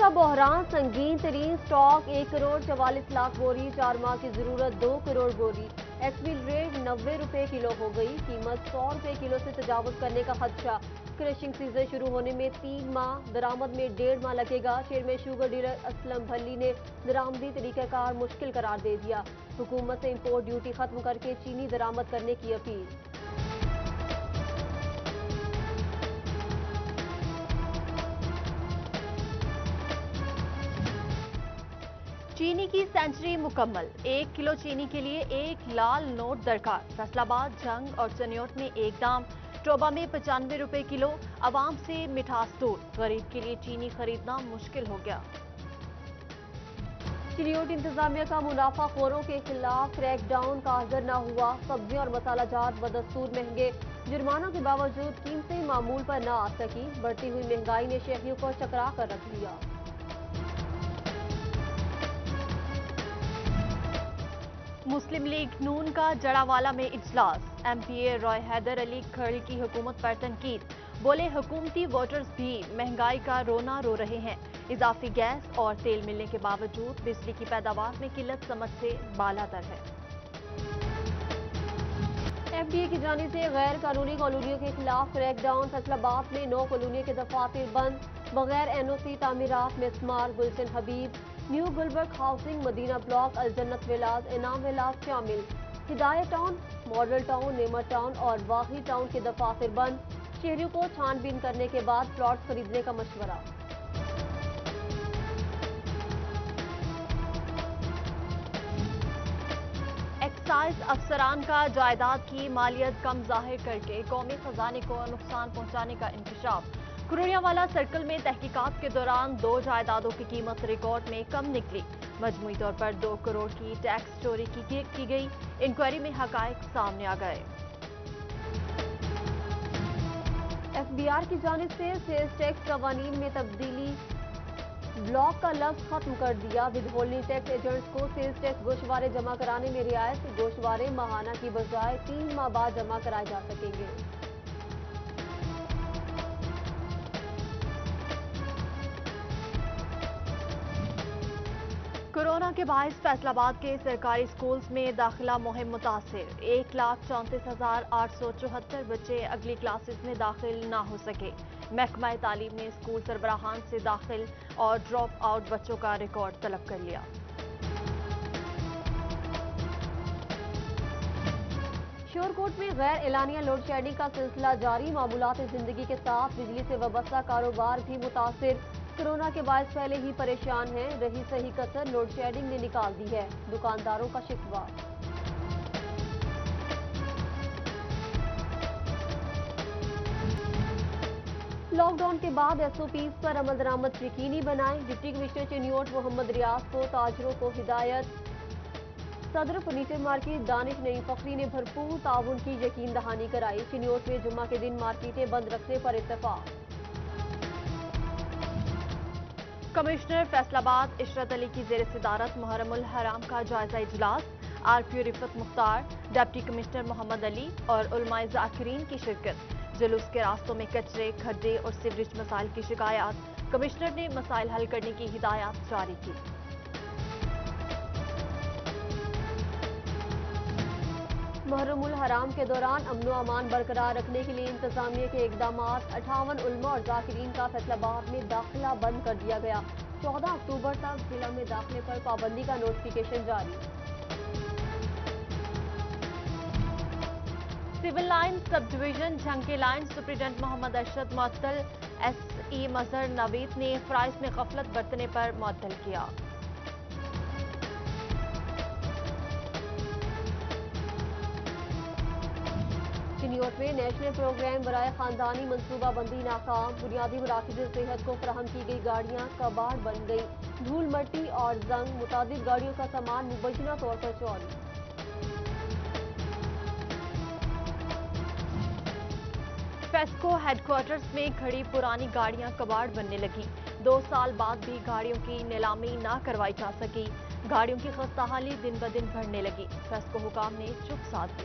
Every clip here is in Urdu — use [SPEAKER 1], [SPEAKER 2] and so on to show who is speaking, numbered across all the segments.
[SPEAKER 1] کا بحران سنگین ترین سٹاک 1,44,00,000 بوری، 4 ماہ کی ضرورت 2 کروڑ بوری، ایکسپیل ریٹ 90 روپے کلو ہو گئی، قیمت 100 روپے کلو سے تجاوز کرنے کا خدشہ، کریشنگ سیزن شروع ہونے میں 3 ماہ، درآمد میں 1.5 ماہ لگے گا، چیئرمین شوگر ڈیلر اسلم بھلی نے درآمدی طریقہ کار مشکل قرار دے دیا، حکومت سے امپورٹ ڈیوٹی ختم کر کے چینی درآمد کرنے کی اپیل۔
[SPEAKER 2] چینی کی سینچری مکمل، 1 کلو چینی کے لیے 1 لال نوٹ درکار، فیصل آباد، جنگ اور چنیوٹ میں ایک دام، ٹوبہ میں 95 روپے کلو، عوام سے مٹھاس دور، غریب کے لیے چینی خریدنا مشکل ہو گیا۔
[SPEAKER 1] چنیوٹ انتظامیہ کا منافع خوروں کے خلاف کریک ڈاؤن کارگر نہ ہوا، سبزیاں اور مسالہ جات بدستور مہنگے، جرمانوں کے باوجود قیمتیں معمول پر نہ آ سکی، بڑھتی ہوئی مہنگائی نے شہریوں کو چکرا کر رکھ دیا۔
[SPEAKER 2] مسلم لیگ نون کا جڑاوالا میں اجلاس، ایم پی اے رائے حیدر علی کھڑی کی حکومت پر تنقید، بولے حکومتی ووٹرز بھی مہنگائی کا رونا رو رہے ہیں، اضافی گیس اور تیل ملنے کے باوجود بجلی کی پیداوار میں قلت سمجھ سے بالاتر ہے۔
[SPEAKER 1] ایف ڈی اے کی جانب سے غیر قانونی کالونیوں کے خلاف کریک ڈاؤن، فیصل آباد میں 9 کالونیوں کے دفاتر بند، بغیر این او سی تعمیرات مسمار، گلشن حبیب، نیو گلبرگ ہاؤسنگ، مدینہ بلاک، الجنت ولاز، انعام ولاز شامل، ہدایت ٹاؤن، ماڈل ٹاؤن، نعمت ٹاؤن اور واہی ٹاؤن کے دفاتر بند، شہریوں کو چھان بین کرنے کے بعد پلاٹ خریدنے کا مشورہ۔
[SPEAKER 2] ایکسائز افسران کا جائیداد کی مالیت کم ظاہر کر کے قومی خزانے کو نقصان پہنچانے کا انکشاف، کھروڑیاوالا سرکل میں تحقیقات کے دوران 2 جائیدادوں کی قیمت ریکارڈ میں کم نکلی، مجموعی طور پر 2 کروڑ کی ٹیکس چوری کی گئی، انکوائری میں حقائق سامنے آ گئے۔
[SPEAKER 1] ایف بی آر کی جانب سے سیلز ٹیکس قوانین میں تبدیلی، بلاک کا لفظ ختم کر دیا، ود ہولڈنگ ٹیکس ایجنٹس کو سیلز ٹیکس گوشوارے جمع کرانے میں رعایت، گوشوارے ماہانہ کی بجائے 3 ماہ بعد جمع کرائے جا سکیں گے۔
[SPEAKER 2] کورونا کے باعث فیصل آباد کے سرکاری سکولز میں داخلہ مہم متاثر، 1,34,874 بچے اگلی کلاسز میں داخل نہ ہو سکے، محکمہ تعلیم نے سکول سربراہان سے داخل اور ڈراپ آؤٹ بچوں کا ریکارڈ طلب کر لیا۔
[SPEAKER 1] شورکوٹ میں غیر اعلانیہ لوڈ شیڈنگ کا سلسلہ جاری، معمولات زندگی کے ساتھ بجلی سے وابستہ کاروبار بھی متاثر، کورونا کے باعث پہلے ہی پریشان ہیں، رہی صحیح کسر لوڈ شیڈنگ نے نکال دی ہے، دکانداروں کا شکوہ۔ لاک ڈاؤن کے بعد ایس او پیز پر عمل درآمد یقینی بنائیں، ڈپٹی کمشنر چنیوٹ محمد ریاض کو تاجروں کو ہدایت، صدر فرنیچر مارکیٹ دانش نعیم فخری نے بھرپور تعاون کی یقین دہانی کرائی، چنیوٹ میں جمعہ کے دن مارکیٹیں بند رکھنے پر اتفاق۔
[SPEAKER 2] کمشنر فیصل آباد عشرت علی کی زیر صدارت محرم الحرام کا جائزہ اجلاس، آر پی او رفت مختار، ڈپٹی کمشنر محمد علی اور علماء ذاکرین کی شرکت، جلوس کے راستوں میں کچرے، کھڈے اور سیوریج مسائل کی شکایات، کمشنر نے مسائل حل کرنے کی ہدایات جاری کی۔
[SPEAKER 1] محرم الحرام کے دوران امن و امان برقرار رکھنے کے لیے انتظامیہ کے اقدامات، 58 علماء اور ذاکرین کا فیصل آباد میں داخلہ بند کر دیا گیا، 14 اکتوبر تک ضلع میں داخلے پر پابندی کا نوٹیفکیشن جاری۔
[SPEAKER 2] سول لائن سب ڈویژن جھنگ کے لائن سپرنٹنڈنٹ محمد ارشد معطل، ایس ای مظہر نوید نے فرائض میں غفلت برتنے پر معطل کیا۔
[SPEAKER 1] چنیوٹ میں نیشنل پروگرام برائے خاندانی منصوبہ بندی ناکام، بنیادی مراکز صحت کو فراہم کی گئی گاڑیاں کباڑ بن گئی، دھول مٹی اور زنگ، متعدد گاڑیوں کا سامان مبینہ طور پر چوری۔
[SPEAKER 2] فیسکو ہیڈ کوارٹرز میں کھڑی پرانی گاڑیاں کباڑ بننے لگیں، 2 سال بعد بھی گاڑیوں کی نیلامی نہ کروائی جا سکی، گاڑیوں کی خستہ حالی دن بدن بڑھنے لگی، فیسکو حکام نے چپ سادھ دی۔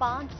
[SPEAKER 2] 5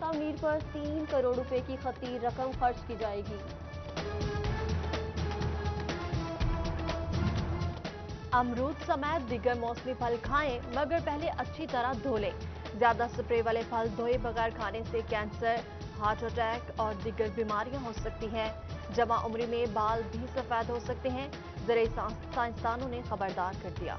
[SPEAKER 1] تعمیر پر 3 کروڑ روپے کی خطیر رقم خرچ کی جائے گی۔
[SPEAKER 2] امرود سمیت دیگر موسمی پھل کھائیں مگر پہلے اچھی طرح دھو لیں۔ زیادہ سپرے والے پھل دھوئے بغیر کھانے سے کینسر، ہارٹ اٹیک اور دیگر بیماریاں ہو سکتی ہیں۔ جوان عمری میں بال بھی سفید ہو سکتے ہیں، زرعی سائنسدانوں نے خبردار کر دیا۔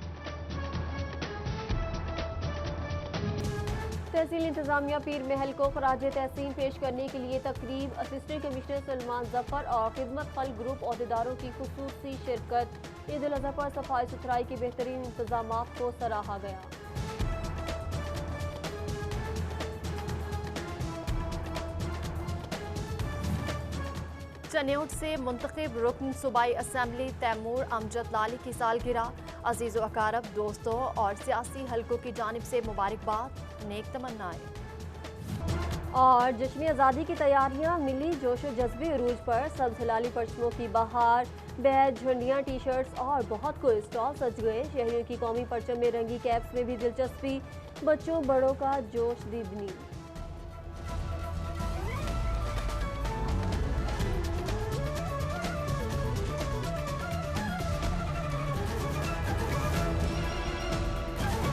[SPEAKER 1] تحصیل انتظامیہ پیر محل کو خراج تحسین پیش کرنے کے لیے تقریب، اسسٹنٹ کمشنر سلمان ظفر اور خدمت خلق گروپ عہدیداروں کی خصوصی شرکت۔ عید الاضحیٰ پر صفائی ستھرائی کے بہترین انتظامات کو سراہا گیا۔
[SPEAKER 2] چنیوٹ سے منتخب رکن صوبائی اسمبلی تیمور امجد لالی کی سالگرہ، عزیز و اقارب، دوستوں اور سیاسی حلقوں کی جانب سے مبارکباد، نیک تمنائیں۔
[SPEAKER 1] اور جشن آزادی کی تیاریاں، ملی جوش و جذبے عروج پر، سبز ہلالی پرچموں کی بہار، بیج، جھنڈیاں، ٹی شرٹس اور بہت کو اسٹال سج گئے۔ شہریوں کی قومی پرچم میں رنگی کیپس میں بھی دلچسپی، بچوں بڑوں کا جوش دیدنی۔